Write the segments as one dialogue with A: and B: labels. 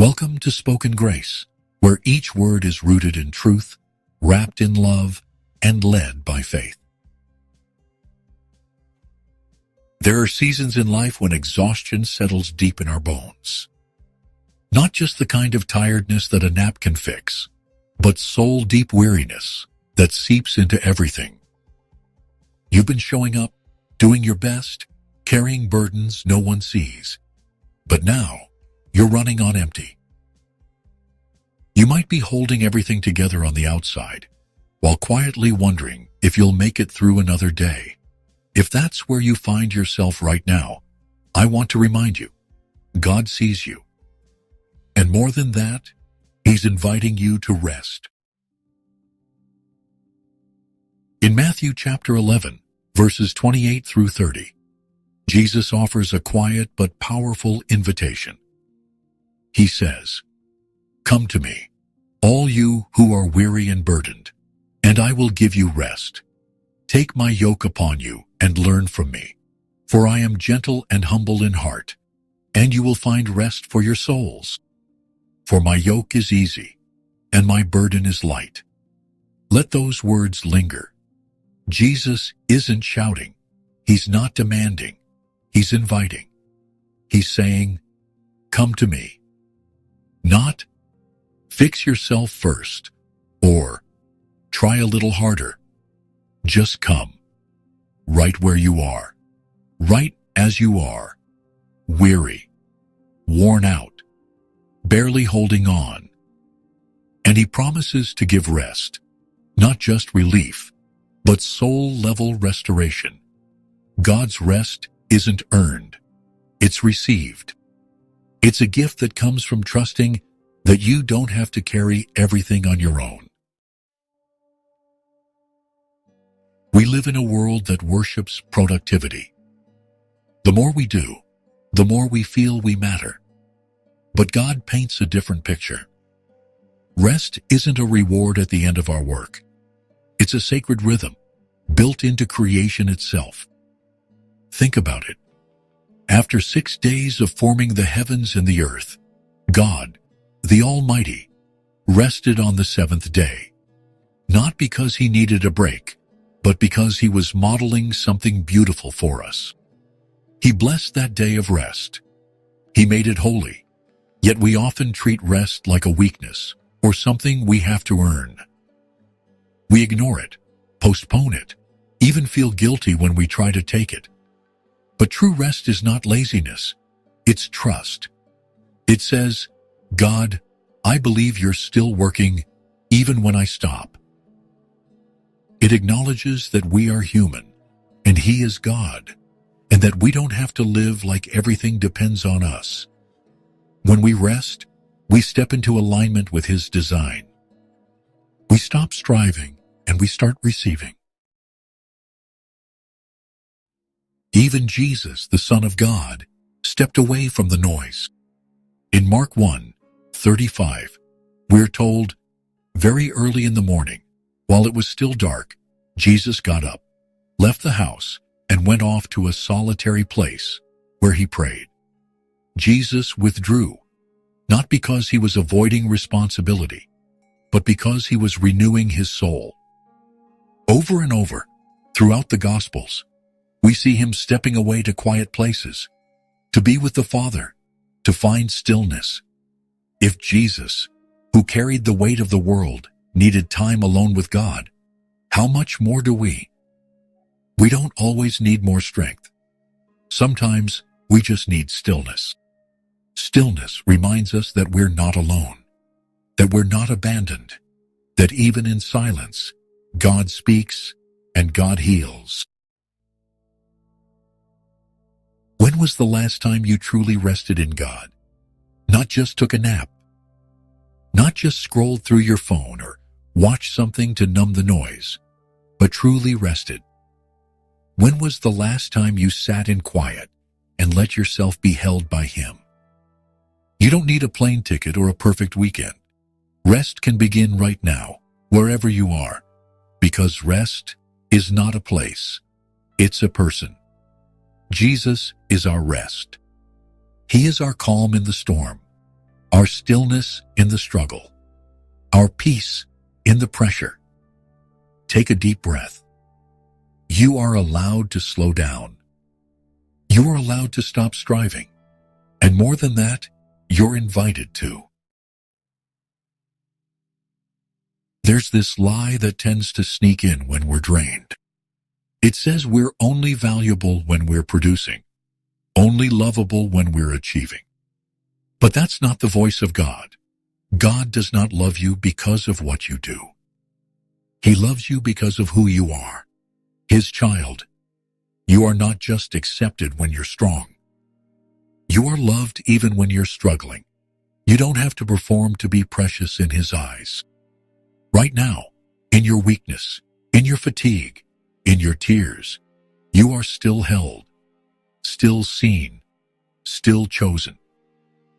A: Welcome to Spoken Grace, where each word is rooted in truth, wrapped in love, and led by faith. There are seasons in life when exhaustion settles deep in our bones. Not just the kind of tiredness that a nap can fix, but soul-deep weariness that seeps into everything. You've been showing up, doing your best, carrying burdens no one sees. But now, you're running on empty. You might be holding everything together on the outside, while quietly wondering if you'll make it through another day. If that's where you find yourself right now, I want to remind you, God sees you. And more than that, He's inviting you to rest. In Matthew chapter 11, verses 28 through 30, Jesus offers a quiet but powerful invitation. He says, "Come to me, all you who are weary and burdened, and I will give you rest. Take my yoke upon you and learn from me, for I am gentle and humble in heart, and you will find rest for your souls. For my yoke is easy, and my burden is light." Let those words linger. Jesus isn't shouting. He's not demanding. He's inviting. He's saying, "Come to me." Not, "Fix yourself first," or "Try a little harder." Just come, right where you are, right as you are, weary, worn out, barely holding on. And He promises to give rest, not just relief, but soul-level restoration. God's rest isn't earned, it's received. It's a gift that comes from trusting that you don't have to carry everything on your own. We live in a world that worships productivity. The more we do, the more we feel we matter. But God paints a different picture. Rest isn't a reward at the end of our work. It's a sacred rhythm, built into creation itself. Think about it. After 6 days of forming the heavens and the earth, God, the Almighty, rested on the seventh day. Not because He needed a break, but because He was modeling something beautiful for us. He blessed that day of rest. He made it holy. Yet we often treat rest like a weakness or something we have to earn. We ignore it, postpone it, even feel guilty when we try to take it. But true rest is not laziness. It's trust. It says, "God, I believe you're still working even when I stop." It acknowledges that we are human and He is God, and that we don't have to live like everything depends on us. When we rest, we step into alignment with His design. We stop striving and we start receiving. Even Jesus, the Son of God, stepped away from the noise. In Mark 1:35, we're told, "Very early in the morning, while it was still dark, Jesus got up, left the house, and went off to a solitary place where He prayed." Jesus withdrew, not because He was avoiding responsibility, but because He was renewing His soul. Over and over, throughout the Gospels, we see Him stepping away to quiet places, to be with the Father, to find stillness. If Jesus, who carried the weight of the world, needed time alone with God, how much more do we? We don't always need more strength. Sometimes we just need stillness. Stillness reminds us that we're not alone, that we're not abandoned, that even in silence, God speaks and God heals. When was the last time you truly rested in God? Not just took a nap. Not just scrolled through your phone or watched something to numb the noise, but truly rested. When was the last time you sat in quiet and let yourself be held by Him? You don't need a plane ticket or a perfect weekend. Rest can begin right now, wherever you are, because rest is not a place. It's a person. Jesus is our rest. He is our calm in the storm. our stillness in the struggle, our peace in the pressure. Take a deep breath. You are allowed to slow down. You are allowed to stop striving. And more than that, you're invited to. There's this lie that tends to sneak in when we're drained. It says we're only valuable when we're producing, only lovable when we're achieving. But that's not the voice of God. God does not love you because of what you do. He loves you because of who you are, His child. You are not just accepted when you're strong. You are loved even when you're struggling. You don't have to perform to be precious in His eyes. Right now, in your weakness, in your fatigue, in your tears, you are still held, still seen, still chosen.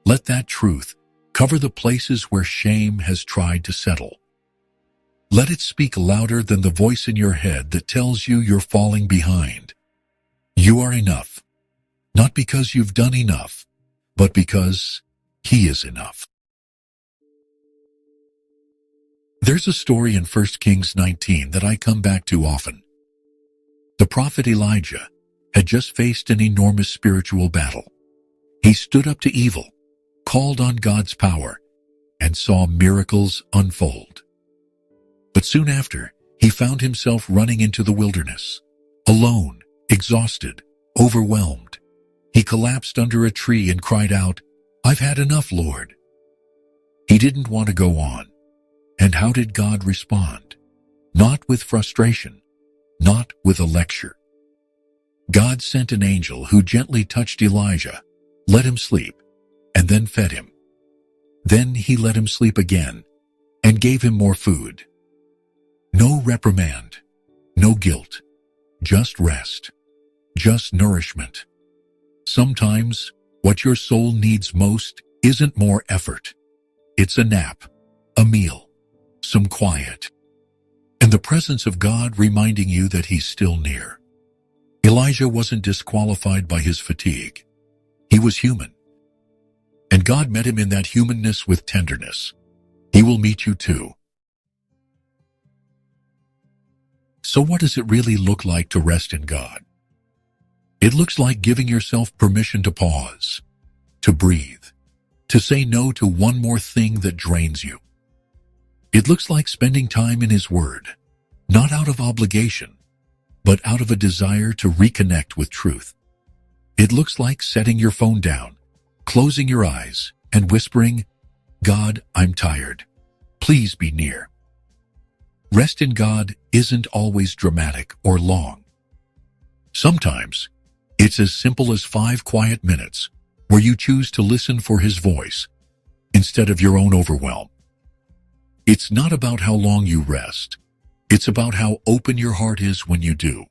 A: Let that truth cover the places where shame has tried to settle. Let it speak louder than the voice in your head that tells you you're falling behind. You are enough, not because you've done enough, but because He is enough. There's a story in 1 Kings 19 that I come back to often. The prophet Elijah had just faced an enormous spiritual battle. He stood up to evil, called on God's power, and saw miracles unfold. But soon after, he found himself running into the wilderness, alone, exhausted, overwhelmed. He collapsed under a tree and cried out, "I've had enough, Lord." He didn't want to go on. And how did God respond? Not with frustration, not with a lecture. God sent an angel who gently touched Elijah, let him sleep, and then fed him. Then He let him sleep again and gave him more food. No reprimand, no guilt, just rest, just nourishment. Sometimes what your soul needs most isn't more effort. It's a nap, a meal, some quiet, and the presence of God reminding you that He's still near. Elijah wasn't disqualified by his fatigue. He was human. And God met him in that humanness with tenderness. He will meet you too. So what does it really look like to rest in God? It looks like giving yourself permission to pause, to breathe, to say no to one more thing that drains you. It looks like spending time in His Word, not out of obligation, but out of a desire to reconnect with truth. It looks like setting your phone down, closing your eyes, and whispering, "God, I'm tired. Please be near." Rest in God isn't always dramatic or long. Sometimes, it's as simple as 5 quiet minutes where you choose to listen for His voice instead of your own overwhelm. It's not about how long you rest. It's about how open your heart is when you do.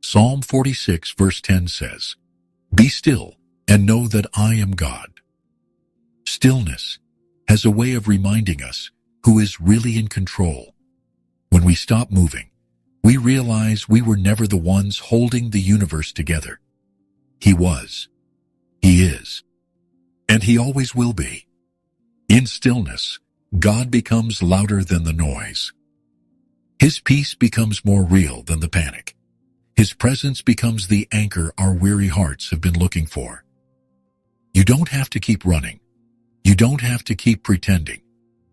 A: Psalm 46 verse 10 says, "Be still and know that I am God." Stillness has a way of reminding us who is really in control. When we stop moving, we realize we were never the ones holding the universe together. He was, He is, and He always will be. In stillness, God becomes louder than the noise. His peace becomes more real than the panic. His presence becomes the anchor our weary hearts have been looking for. You don't have to keep running. You don't have to keep pretending.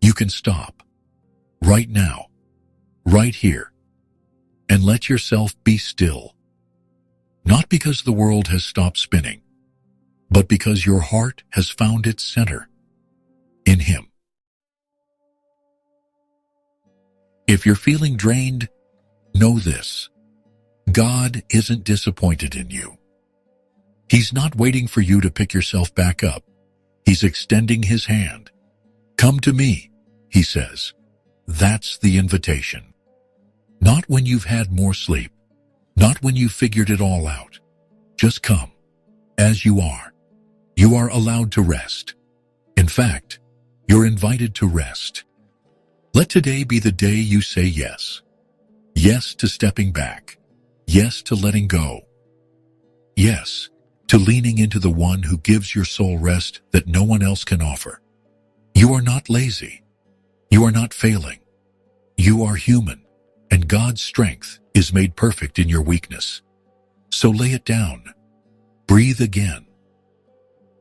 A: You can stop. Right now. Right here. And let yourself be still. Not because the world has stopped spinning, but because your heart has found its center. In Him. If you're feeling drained, know this. God isn't disappointed in you. He's not waiting for you to pick yourself back up. He's extending His hand. "Come to me," He says. That's the invitation. Not when you've had more sleep. Not when you've figured it all out. Just come. As you are. You are allowed to rest. In fact, you're invited to rest. Let today be the day you say yes. Yes to stepping back. Yes to letting go. Yes to leaning into the one who gives your soul rest that no one else can offer. You are not lazy. You are not failing. You are human, and God's strength is made perfect in your weakness. So lay it down, breathe again,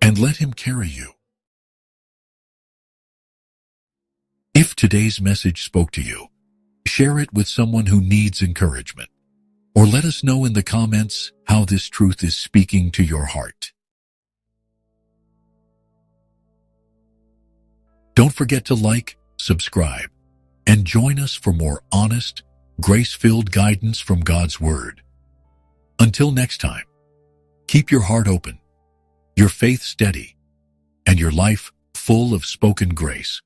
A: and let Him carry you. If today's message spoke to you, share it with someone who needs encouragement, or let us know in the comments how this truth is speaking to your heart. Don't forget to like, subscribe, and join us for more honest, grace-filled guidance from God's Word. Until next time, keep your heart open, your faith steady, and your life full of spoken grace.